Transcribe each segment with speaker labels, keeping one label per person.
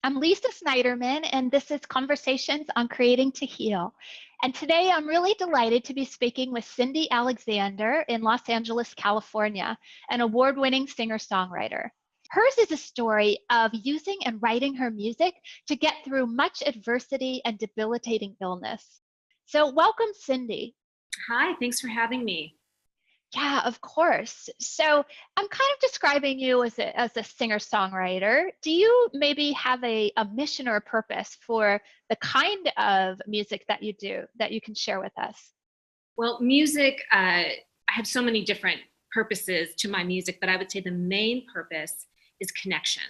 Speaker 1: I'm Lisa Snyderman, and this is Conversations on Creating to Heal. And today I'm really delighted to be speaking with Cindy Alexander in Los Angeles, California, an award-winning singer-songwriter. Hers is a story of using and writing her music to get through much adversity and debilitating illness. So welcome, Cindy.
Speaker 2: Hi, thanks for having me.
Speaker 1: Yeah, of course. So I'm kind of describing you as a singer-songwriter. Do you maybe have a mission or a purpose for the kind of music that you do that you can share with us?
Speaker 2: Well, music, I have so many different purposes to my music, but I would say the main purpose is connection.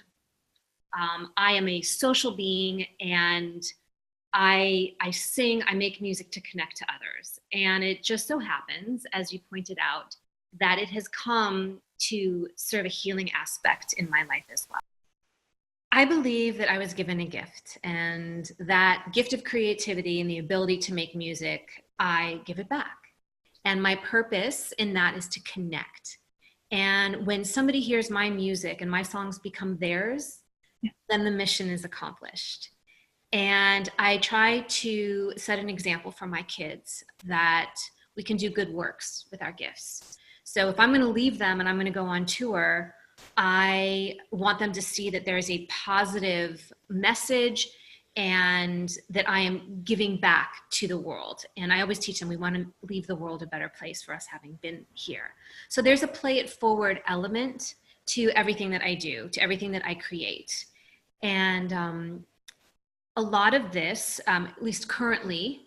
Speaker 2: I am a social being and I sing, I make music to connect to others. And it just so happens, as you pointed out, that it has come to serve a healing aspect in my life as well. I believe that I was given a gift, and that gift of creativity and the ability to make music, I give it back. And my purpose in that is to connect. And when somebody hears my music and my songs become theirs, then the mission is accomplished. And I try to set an example for my kids that we can do good works with our gifts. So if I'm going to leave them and I'm going to go on tour, I want them to see that there is a positive message and that I am giving back to the world. And I always teach them we want to leave the world a better place for us having been here. So there's a play it forward element to everything that I do, to everything that I create. And a lot of this, at least currently,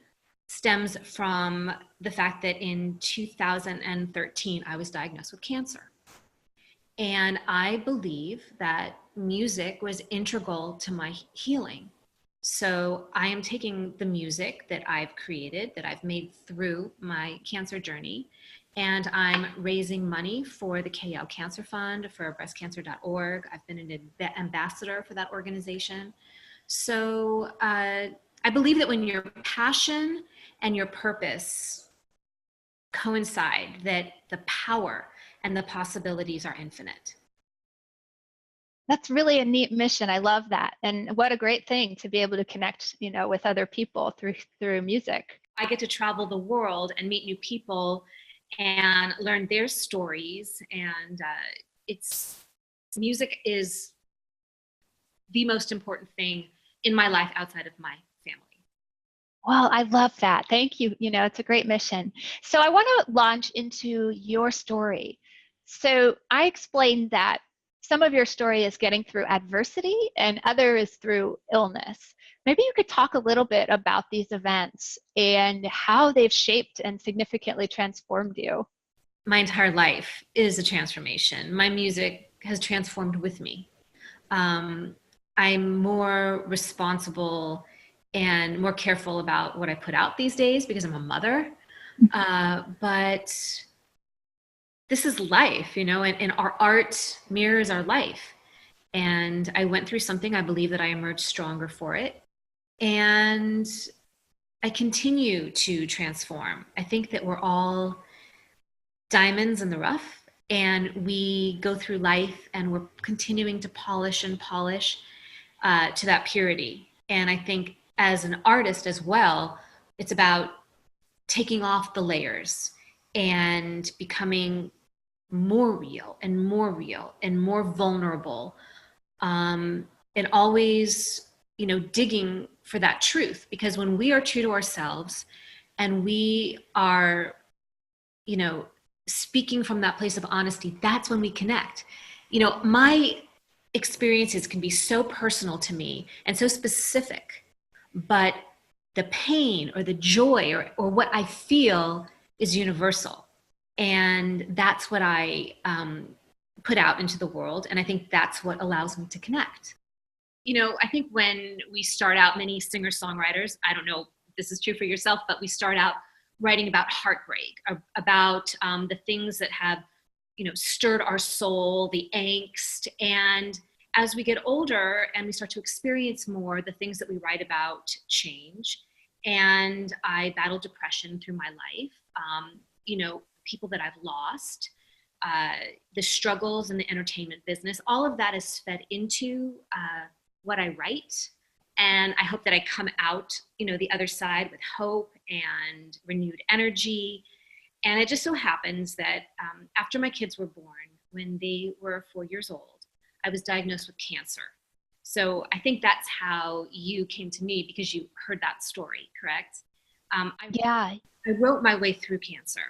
Speaker 2: stems from the fact that in 2013, I was diagnosed with cancer. And I believe that music was integral to my healing. So I am taking the music that I've created, that I've made through my cancer journey, and I'm raising money for the KL Cancer Fund, for breastcancer.org. I've been an ambassador for that organization. So I believe that when your passion and your purpose coincide, that the power and the possibilities are infinite.
Speaker 1: That's really a neat mission. I love that. And what a great thing to be able to connect, with other people through music.
Speaker 2: I get to travel the world and meet new people and learn their stories. And it's music is the most important thing in my life outside of my family.
Speaker 1: Well, I love that. Thank you. It's a great mission. So I want to launch into your story. So I explained that some of your story is getting through adversity and other is through illness. Maybe you could talk a little bit about these events and how they've shaped and significantly transformed you.
Speaker 2: My entire life is a transformation. My music has transformed with me. I'm more responsible and more careful about what I put out these days because I'm a mother. But this is life, and our art mirrors our life. And I went through something, I believe that I emerged stronger for it. And I continue to transform. I think that we're all diamonds in the rough, and we go through life and we're continuing to polish and polish to that purity. And I think as an artist as well, it's about taking off the layers and becoming more real and more real and more vulnerable, and always, digging for that truth. Because when we are true to ourselves and we are, speaking from that place of honesty, that's when we connect. My experiences can be so personal to me and so specific, but the pain or the joy or what I feel is universal. And that's what I put out into the world. And I think that's what allows me to connect. I think when we start out, many singer-songwriters, I don't know if this is true for yourself, but we start out writing about heartbreak, about the things that have, stirred our soul, the angst. And as we get older and we start to experience more, the things that we write about change. And I battled depression through my life. People that I've lost, the struggles in the entertainment business, all of that is fed into what I write. And I hope that I come out, the other side with hope and renewed energy. And it just so happens that after my kids were born, when they were 4 years old, I was diagnosed with cancer. So I think that's how you came to me, because you heard that story, correct?
Speaker 1: Yeah.
Speaker 2: I wrote my way through cancer.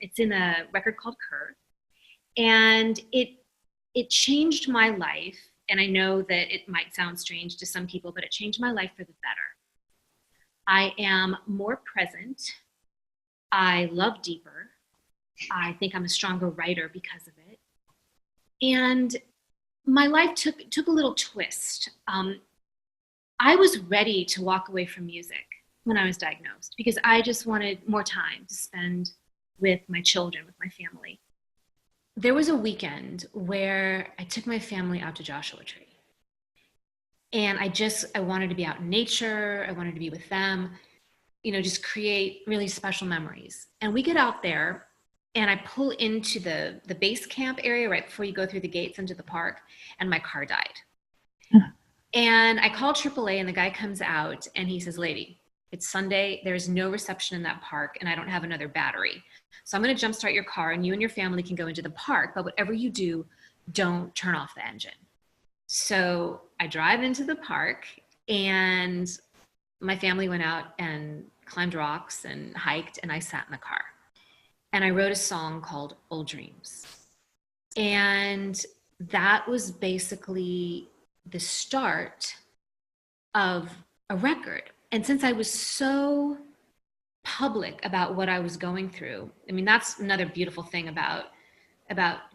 Speaker 2: It's in a record called Curve, and it changed my life. And I know that it might sound strange to some people, but it changed my life for the better. I am more present. I love deeper. I think I'm a stronger writer because of it. And my life took a little twist. I was ready to walk away from music when I was diagnosed, because I just wanted more time to spend with my children, with my family. There was a weekend where I took my family out to Joshua Tree. And I wanted to be out in nature. I wanted to be with them, just create really special memories. And we get out there, and I pull into the base camp area right before you go through the gates into the park, and my car died. And I called AAA, and the guy comes out, and he says, "Lady, it's Sunday. There's no reception in that park, and I don't have another battery. So I'm going to jumpstart your car, and you and your family can go into the park. But whatever you do, don't turn off the engine." So I drive into the park, and my family went out and climbed rocks and hiked, and I sat in the car. And I wrote a song called Old Dreams. And that was basically the start of a record. And since I was so public about what I was going through, I mean, that's another beautiful thing about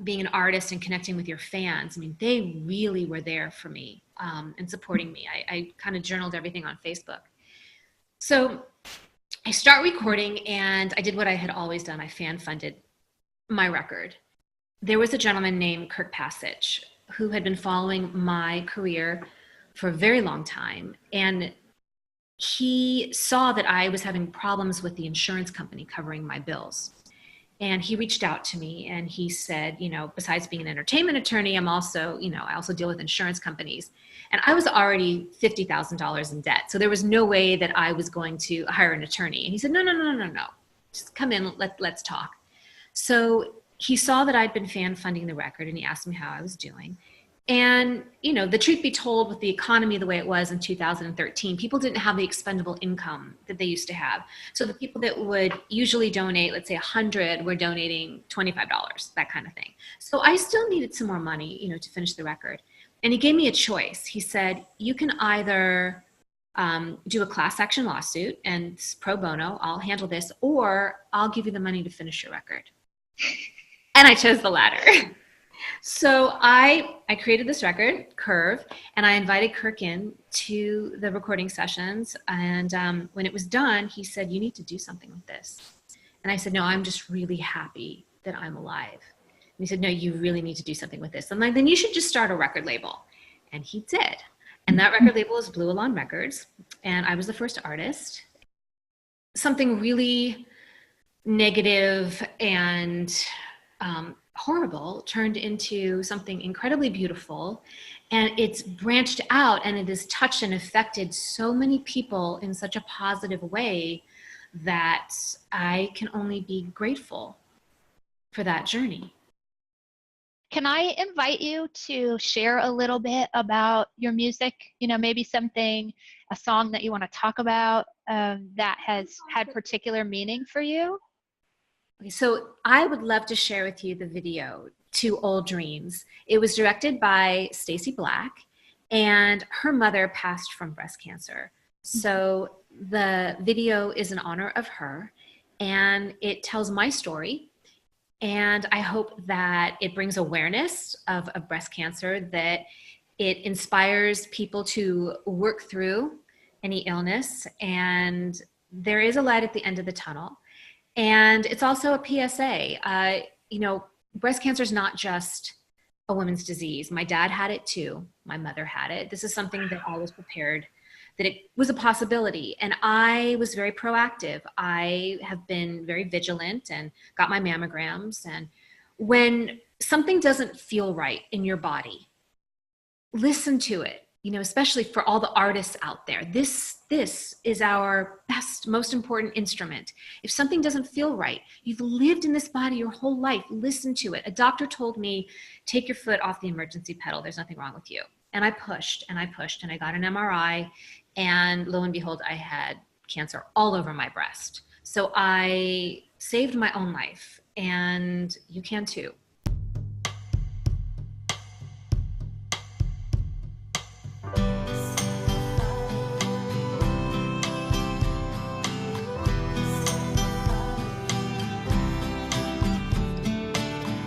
Speaker 2: being an artist and connecting with your fans. I mean, they really were there for me and supporting me. I kind of journaled everything on Facebook. So I start recording, and I did what I had always done. I fan funded my record. There was a gentleman named Kirk Passage who had been following my career for a very long time. And he saw that I was having problems with the insurance company covering my bills. And he reached out to me, and he said, besides being an entertainment attorney, I also deal with insurance companies. And I was already $50,000 in debt. So there was no way that I was going to hire an attorney. And he said, no. Just come in, let's talk. So he saw that I'd been fan funding the record, and he asked me how I was doing. And, the truth be told, with the economy the way it was in 2013, people didn't have the expendable income that they used to have. So the people that would usually donate, let's say 100, were donating $25, that kind of thing. So I still needed some more money, to finish the record. And he gave me a choice. He said, you can either do a class action lawsuit, and it's pro bono, I'll handle this, or I'll give you the money to finish your record. And I chose the latter. So I created this record, Curve, and I invited Kirk in to the recording sessions. And when it was done, he said, you need to do something with this. And I said, no, I'm just really happy that I'm alive. And he said, no, you really need to do something with this. I'm like, then you should just start a record label. And he did. And that record label is Blue Alon Records. And I was the first artist. Something really negative and horrible turned into something incredibly beautiful, and it's branched out, and it has touched and affected so many people in such a positive way that I can only be grateful for that journey.
Speaker 1: Can I invite you to share a little bit about your music? Maybe a song that you want to talk about that has had particular meaning for you?
Speaker 2: Okay, so I would love to share with you the video to Old Dreams. It was directed by Stacy Black, and her mother passed from breast cancer. So the video is in honor of her, and it tells my story. And I hope that it brings awareness of breast cancer, that it inspires people to work through any illness, and there is a light at the end of the tunnel. And it's also a PSA. Breast cancer is not just a woman's disease. My dad had it too. My mother had it. This is something that I was prepared that it was a possibility. And I was very proactive. I have been very vigilant and got my mammograms. And when something doesn't feel right in your body, listen to it. especially for all the artists out there, this is our best, most important instrument. If something doesn't feel right, you've lived in this body your whole life, listen to it. A doctor told me, take your foot off the emergency pedal. There's nothing wrong with you. And I pushed and I pushed and I got an MRI, and lo and behold, I had cancer all over my breast. So I saved my own life, and you can too.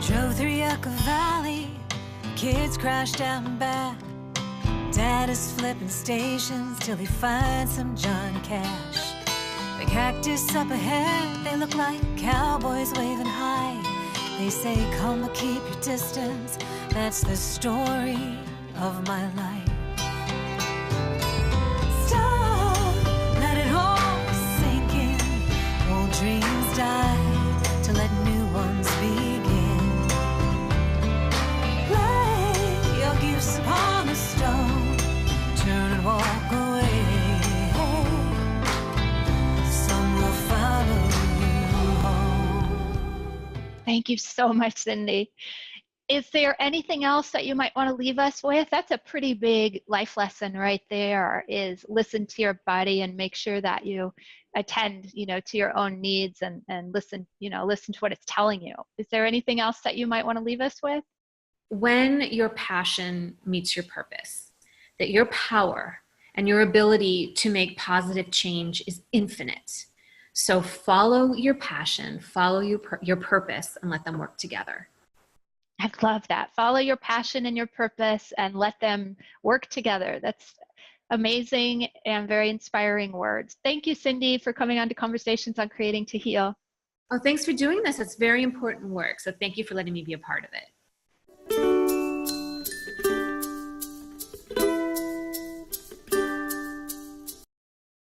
Speaker 3: Drove through Yucca Valley, kids crashed out and back. Dad is flipping stations till he finds some Johnny Cash. The cactus up ahead, they look like cowboys waving high. They say, come but keep your distance. That's the story of my life. Stop, let it all sink in. Old dreams die to let new ones begin. Lay your gifts upon the stone, turn and walk away. Some will follow you home.
Speaker 1: Thank you so much, Cindy. Is there anything else that you might want to leave us with? That's a pretty big life lesson right there, is listen to your body and make sure that you attend, to your own needs and listen, listen to what it's telling you. Is there anything else that you might want to leave us with?
Speaker 2: When your passion meets your purpose, that your power and your ability to make positive change is infinite. So follow your passion, follow your purpose, and let them work together.
Speaker 1: I love that. Follow your passion and your purpose and let them work together. That's amazing and very inspiring words. Thank you, Cindy, for coming on to Conversations on Creating to Heal.
Speaker 2: Oh, thanks for doing this. It's very important work. So thank you for letting me be a part of it.